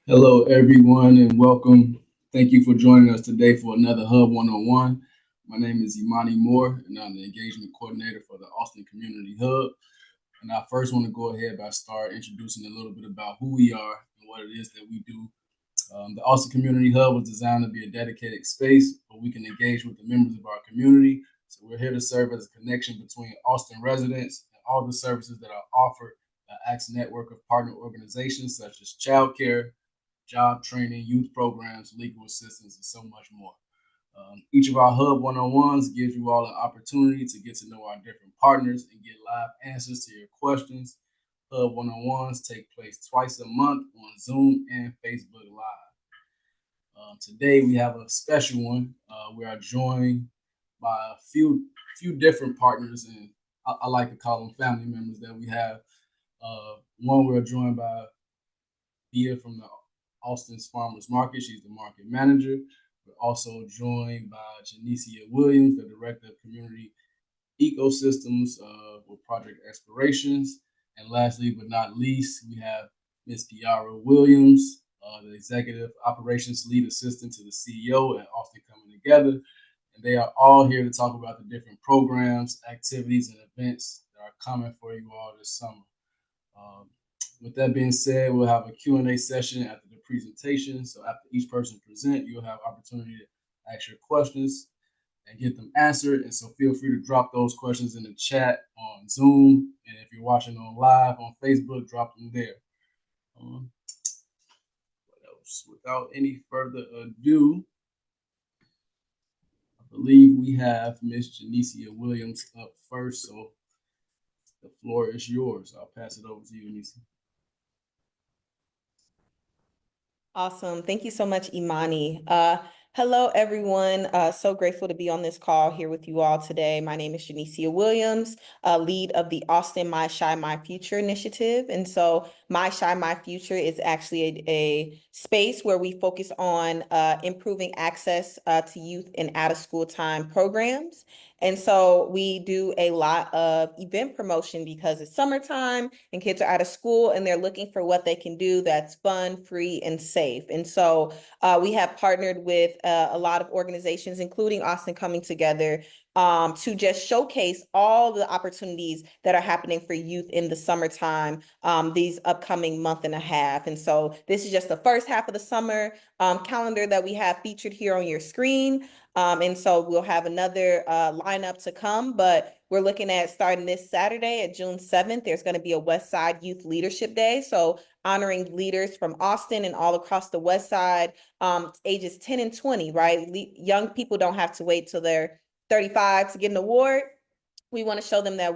Hello, everyone, and welcome. Thank you for joining us today for another Hub 101. My name is Imani Moore, and I'm the engagement coordinator for the Austin Community Hub. And I first want to go ahead by start introducing a little bit about who we are and what it is that we do. The Austin Community Hub was designed to be a dedicated space where we can engage with the members of our community. So we're here to serve as a connection between Austin residents and all the services that are offered by ACT's network of partner organizations such as childcare, job training, youth programs, legal assistance, and so much more. Each of our Hub 101s gives you all an opportunity to get to know our different partners and get live answers to your questions. Hub 101s take place twice a month on Zoom and Facebook Live. Today we have a special one. We are joined by a few different partners, and I like to call them family members that we have. One, we're joined by Bia from the Austin's Farmers Market. She's the market manager. We're also joined by Janicia Williams, the director of community ecosystems with Project Explorations. And lastly, but not least, we have Ms. Kiara Williams, the executive operations lead assistant to the CEO at Austin Coming Together. And they are all here to talk about the different programs, activities, and events that are coming for you all this summer. Um, with that being said, we'll have a Q&A session after the presentation. So after each person present, you'll have opportunity to ask your questions and get them answered. And so feel free to drop those questions in the chat on Zoom. And if you're watching on live on Facebook, drop them there. What else? Without any further ado, I believe we have Miss Janicia Williams up first. So the floor is yours. I'll pass it over to you, Janicia. Awesome. Thank you so much, Imani. Hello, everyone. So grateful to be on this call here with you all today. My name is Janicia Williams, lead of the Austin My Shy My Future initiative. And so My Shy My Future is actually a space where we focus on improving access to youth and out-of-school time programs. And so we do a lot of event promotion because it's summertime and kids are out of school and they're looking for what they can do that's fun, free, and safe. And so we have partnered with a lot of organizations, including Austin Coming Together, to just showcase all the opportunities that are happening for youth in the summertime, these upcoming month and a half. And so this is just the first half of the summer calendar that we have featured here on your screen. And so we'll have another lineup to come, but we're looking at starting this Saturday at June 7th. There's going to be a West Side Youth Leadership Day. So honoring leaders from Austin and all across the West Side, ages 10 and 20, right? Young people don't have to wait till they're 35 to get an award. We want to show them that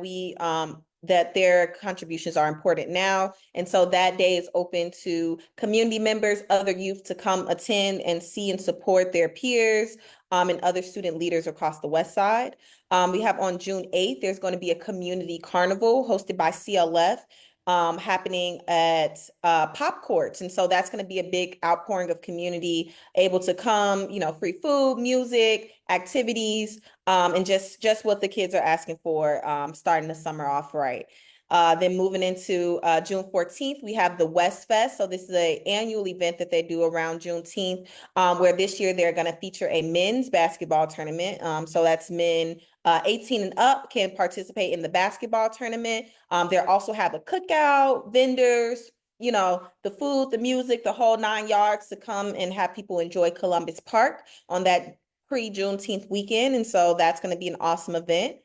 that their contributions are important now. And so that day is open to community members, other youth to come attend and see and support their peers and other student leaders across the West Side. We have on June 8th, there's going to be a community carnival hosted by CLF. Happening at Pop Courts. And so that's going to be a big outpouring of community able to come, free food, music, activities, and just what the kids are asking for, starting the summer off right. Then moving into June 14th, we have the West Fest. So this is an annual event that they do around Juneteenth, where this year they're going to feature a men's basketball tournament. So that's men 18 and up can participate in the basketball tournament. They also have a cookout, vendors, the food, the music, the whole 9 yards to come and have people enjoy Columbus Park on that pre-Juneteenth weekend. And so that's going to be an awesome event.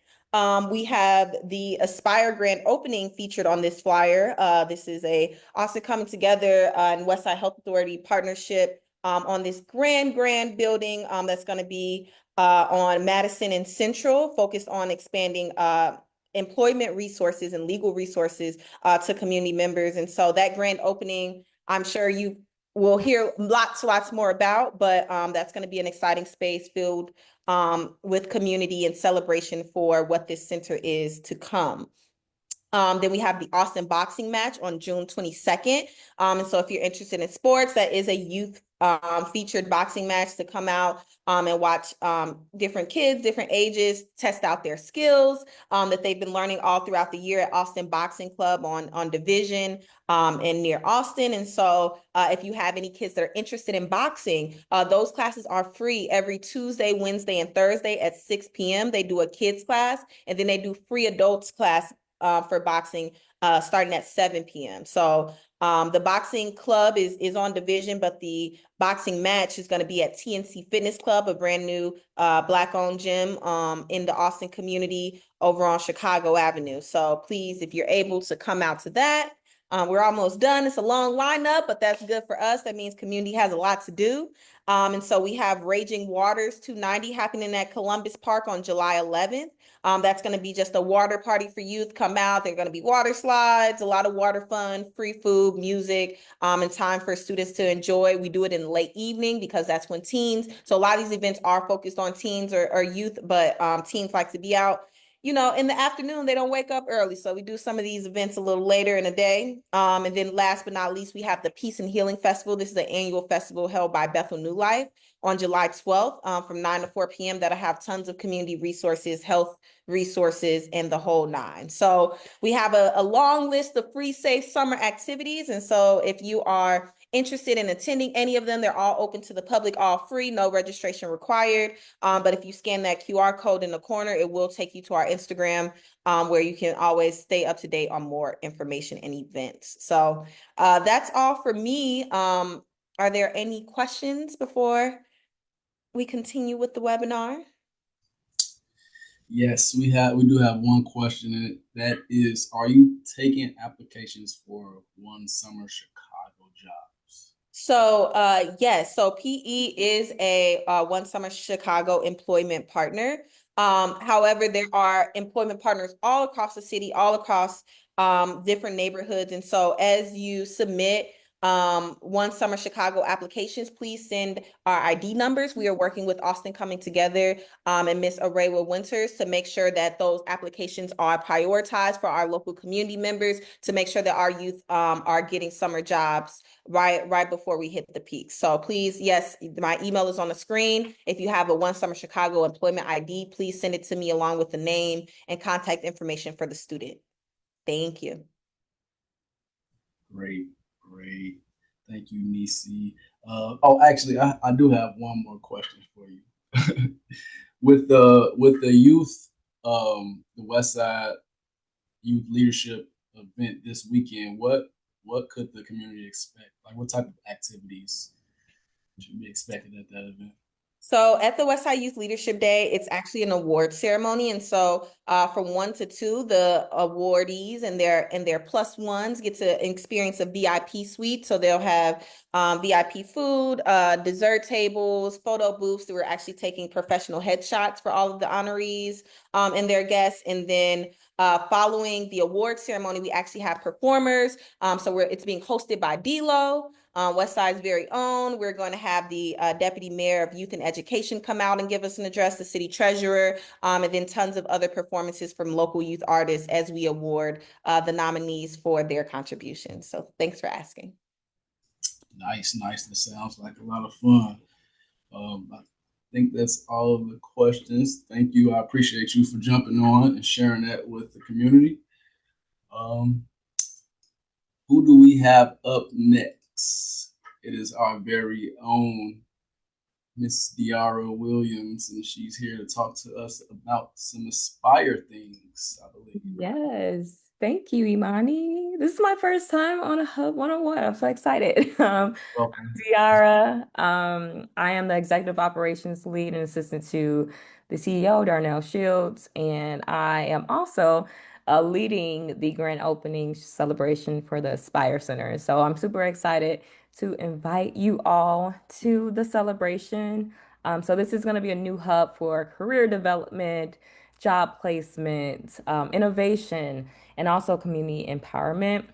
We have the Aspire Grand Opening featured on this flyer. This is a Austin Coming Together and Westside Health Authority partnership on this grand building that's going to be on Madison and Central, focused on expanding employment resources and legal resources to community members. And so that grand opening, I'm sure you will hear lots more about, but that's going to be an exciting space filled with community and celebration for what this center is to come. Then we have the Austin boxing match on June 22nd. And so if you're interested in sports, that is a youth featured boxing match to come out and watch different kids, different ages, test out their skills that they've been learning all throughout the year at Austin Boxing Club on Division and near Austin. And so if you have any kids that are interested in boxing, those classes are free every Tuesday, Wednesday, and Thursday at 6 p.m. They do a kids class, and then they do free adults class for boxing starting at 7 p.m. So the boxing club is on Division, but the boxing match is going to be at TNC Fitness Club, a brand new Black-owned gym in the Austin community over on Chicago Avenue. So please, if you're able to come out to that. We're almost done. It's a long lineup, but that's good for us. That means community has a lot to do. And so we have Raging Waters 290 happening at Columbus Park on July 11th. That's going to be just a water party for youth. Come out. There are going to be water slides, a lot of water fun, free food, music, and time for students to enjoy. We do it in the late evening because that's when teens. So a lot of these events are focused on teens or youth, but teens like to be out in the afternoon. They don't wake up early. So we do some of these events a little later in the day. And then last but not least, we have the Peace and Healing Festival. This is an annual festival held by Bethel New Life on July 12th from 9 to 4 p.m. that'll have tons of community resources, health resources, and the whole nine. So we have a long list of free, safe summer activities. And so if you are interested in attending any of them, they're all open to the public, all free, no registration required. But if you scan that QR code in the corner, it will take you to our Instagram where you can always stay up to date on more information and events. So that's all for me. Are there any questions before we continue with the webinar? Yes, we do have one question, and that is, are you taking applications for One Summer Chicago jobs? So yes, so PE is a One Summer Chicago employment partner. However, there are employment partners all across the city, all across different neighborhoods. And so as you submit One Summer Chicago applications, please send our ID numbers. We are working with Austin Coming Together and Miss Arewa Winters to make sure that those applications are prioritized for our local community members to make sure that our youth are getting summer jobs right before we hit the peak. So please, yes, my email is on the screen. If you have a One Summer Chicago employment ID, please send it to me along with the name and contact information for the student. Thank you. Great. Thank you, Nisi. Actually, I do have one more question for you. with the youth, the West Side Youth Leadership event this weekend, what could the community expect? Like, what type of activities should be expected at that event? So at the Westside Youth Leadership Day, it's actually an award ceremony. And so from 1 to 2, the awardees and their plus ones get to experience a VIP suite. So they'll have VIP food, dessert tables, photo booths. We're actually taking professional headshots for all of the honorees and their guests. And then following the award ceremony, we actually have performers. So it's being hosted by D-Lo. Westside's very own. We're going to have the Deputy Mayor of Youth and Education come out and give us an address, the City Treasurer, and then tons of other performances from local youth artists as we award the nominees for their contributions. So thanks for asking. Nice. That sounds like a lot of fun. I think that's all of the questions. Thank you. I appreciate you for jumping on and sharing that with the community. Who do we have up next? It is our very own Miss Diara Williams, and she's here to talk to us about some Aspire things, I believe. Yes. Thank you, Imani. This is my first time on a Hub 101. I'm so excited. I'm Diara. I am the executive operations lead and assistant to the CEO, Darnell Shields, and I am also leading the grand opening celebration for the Aspire Center. So I'm super excited to invite you all to the celebration. So this is going to be a new hub for career development, job placement, innovation, and also community empowerment.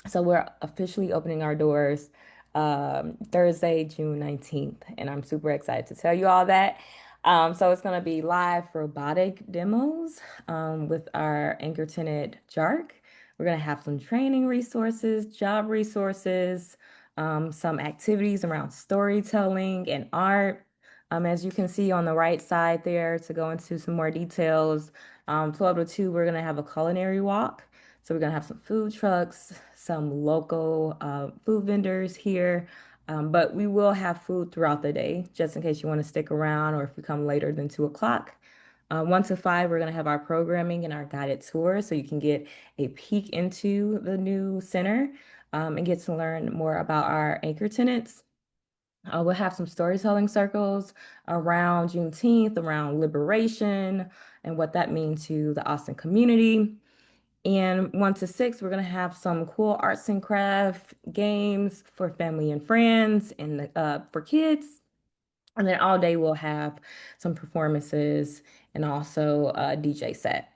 So we're officially opening our doors Thursday, June 19th, and I'm super excited to tell you all that. So it's going to be live robotic demos with our anchor tenant, Jark. We're going to have some training resources, job resources, some activities around storytelling and art. As you can see on the right side there, to go into some more details, 12 to 2, we're going to have a culinary walk. So we're going to have some food trucks, some local food vendors here, but we will have food throughout the day, just in case you want to stick around or if you come later than 2 o'clock. 1 to 5, we're going to have our programming and our guided tour so you can get a peek into the new center and get to learn more about our anchor tenants. We'll have some storytelling circles around Juneteenth, around liberation, and what that means to the Austin community. And 1 to 6, we're going to have some cool arts and craft games for family and friends and for kids. And then all day we'll have some performances and also a DJ set.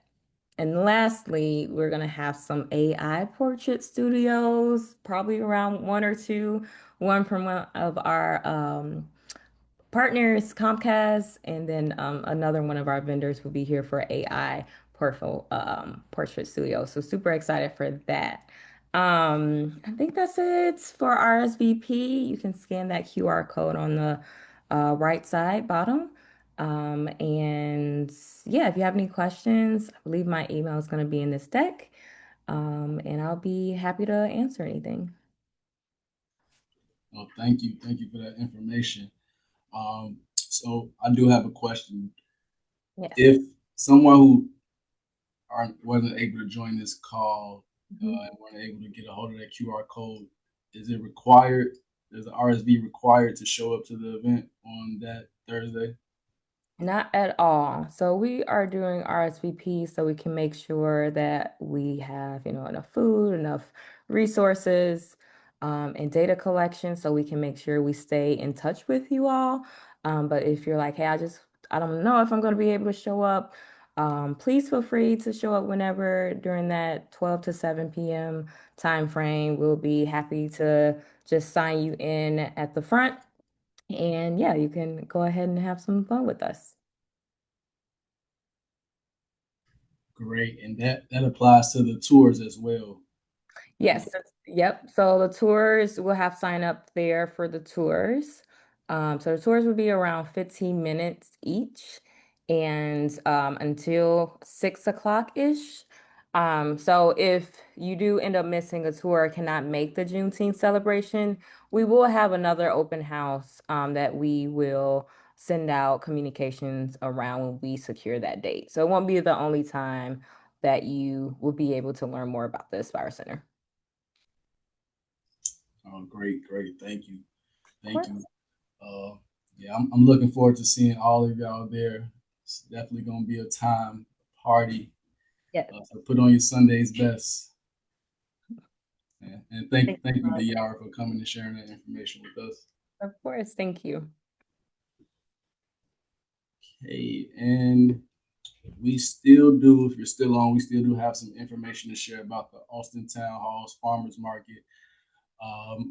And lastly, we're going to have some AI portrait studios, probably around 1 or 2, one from one of our partners, Comcast, and then another one of our vendors will be here for AI portrait studio. So super excited for that. I think that's it for RSVP. You can scan that QR code on the right side bottom. And yeah, if you have any questions, I believe my email is going to be in this deck. And I'll be happy to answer anything. Well, thank you. Thank you for that information. So I do have a question. Yes. If someone who wasn't able to join this call and weren't able to get a hold of that QR code, is it required? Is the RSV required to show up to the event on that Thursday? Not at all. So we are doing RSVP so we can make sure that we have, enough food, enough resources, and data collection so we can make sure we stay in touch with you all. But if you're like, hey, I don't know if I'm going to be able to show up, please feel free to show up whenever during that 12 to 7 p.m. time frame. We'll be happy to just sign you in at the front. And yeah, you can go ahead and have some fun with us. Great. And that applies to the tours as well. Yes. Yep. So the tours, we'll have sign up there for the tours. So the tours will be around 15 minutes each and until 6 o'clock-ish. So if you do end up missing a tour or cannot make the Juneteenth celebration, we will have another open house that we will send out communications around when we secure that date. So it won't be the only time that you will be able to learn more about the Aspire Center. Oh, great. Thank you. Yeah, I'm looking forward to seeing all of y'all there. It's definitely gonna be a party. Yeah. So put on your Sunday's best. Yeah. And thank you, Diara, for coming and sharing that information with us. Of course, thank you. Okay, and we still do, if you're still on, we still do have some information to share about the Austin Town Hall's Farmers Market,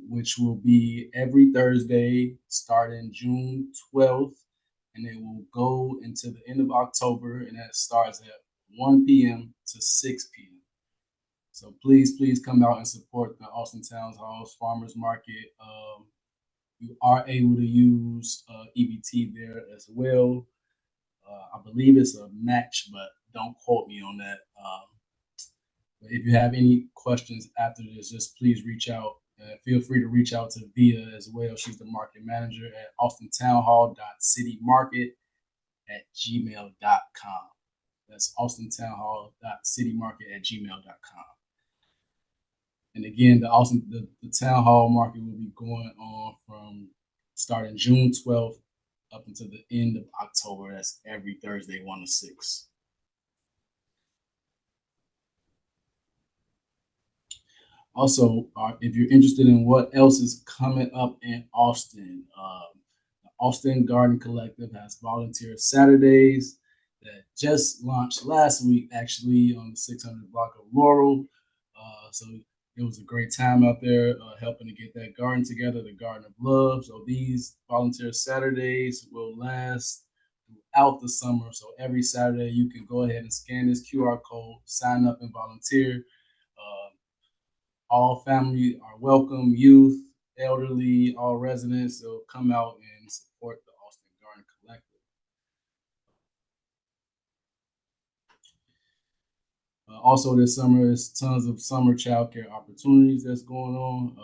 which will be every Thursday starting June 12th, and it will go into the end of October, and that starts at 1 p.m. to 6 p.m. So please come out and support the Austin Town Hall's Farmers Market. You are able to use EBT there as well. I believe it's a match, but don't quote me on that. But if you have any questions after this, just please reach out. Feel free to reach out to Via as well. She's the market manager at austintownhall.citymarket@gmail.com. That's austintownhall.citymarket@gmail.com. And again, the town hall market will be going on from starting June 12th up until the end of October. That's every Thursday, 1 to 6. Also, if you're interested in what else is coming up in Austin, the Austin Garden Collective has volunteer Saturdays that just launched last week, actually, on the 600 block of Laurel. So it was a great time out there helping to get that garden together, the Garden of Love. So these volunteer Saturdays will last throughout the summer. So every Saturday, you can go ahead and scan this QR code, sign up and volunteer. All family are welcome, youth, elderly, all residents. So come out and support the Austin Garden Collective. Also this summer, there's tons of summer childcare opportunities that's going on.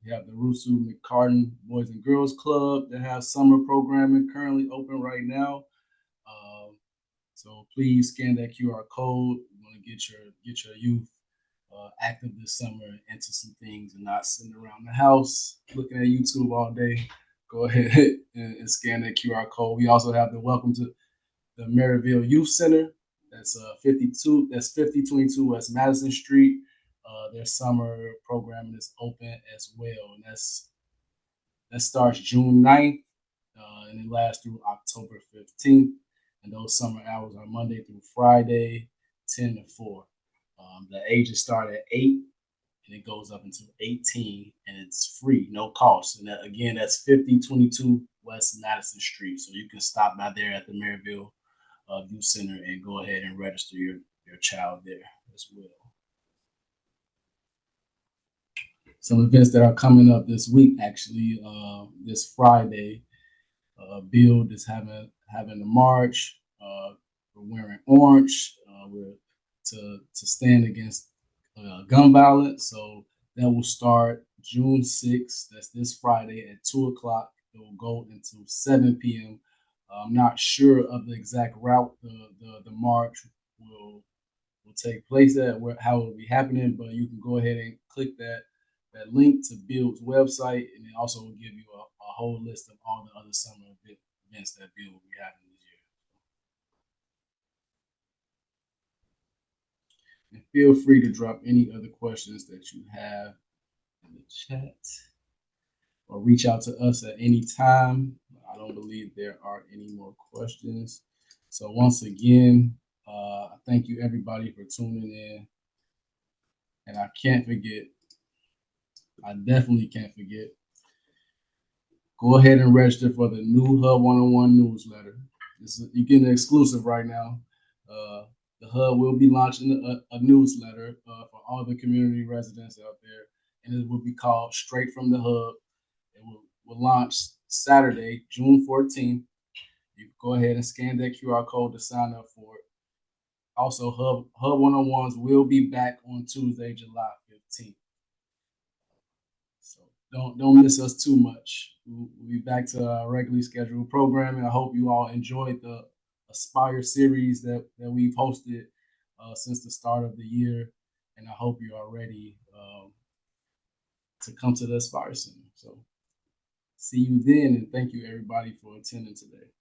We have the Rusu McCartan Boys and Girls Club that has summer programming currently open right now. So please scan that QR code. You want to get your youth active this summer into some things and not sitting around the house looking at YouTube all day. Go ahead and scan that QR code. We also have the Welcome to the Maryville Youth Center. That's 5022 West Madison Street. Their summer programming is open as well, and that starts June 9th, and it lasts through October 15th. And those summer hours are Monday through Friday, 10 to 4. The ages start at 8, and it goes up until 18, and it's free, no cost. And that, again, that's 5022 West Madison Street. So you can stop by there at the Maryville Youth Center and go ahead and register your child there as well. Some events that are coming up this week, actually, this Friday, Build is having a march. We're wearing orange. We're to stand against gun violence. So that will start June 6th. That's this Friday at 2:00. It will go until 7 p.m. I'm not sure of the exact route the march will take place at, how it will be happening, but you can go ahead and click that link to Build's website, and it also will give you a whole list of all the other summer events that Build will be having this year. And feel free to drop any other questions that you have in the chat or reach out to us at any time. I don't believe there are any more questions. So once again, thank you everybody for tuning in. And I definitely can't forget, go ahead and register for the new Hub 101 newsletter. You're getting an exclusive right now. The Hub will be launching a newsletter for all the community residents out there, and it will be called Straight from the Hub. It will launch Saturday, June 14th. You can go ahead and scan that QR code to sign up for it. Also, Hub 101s will be back on Tuesday, July 15th. So don't miss us too much. We'll be back to our regularly scheduled programming. I hope you all enjoyed the Aspire series that we've hosted since the start of the year, and I hope you are ready to come to the Aspire Center. So see you then, and thank you everybody for attending today.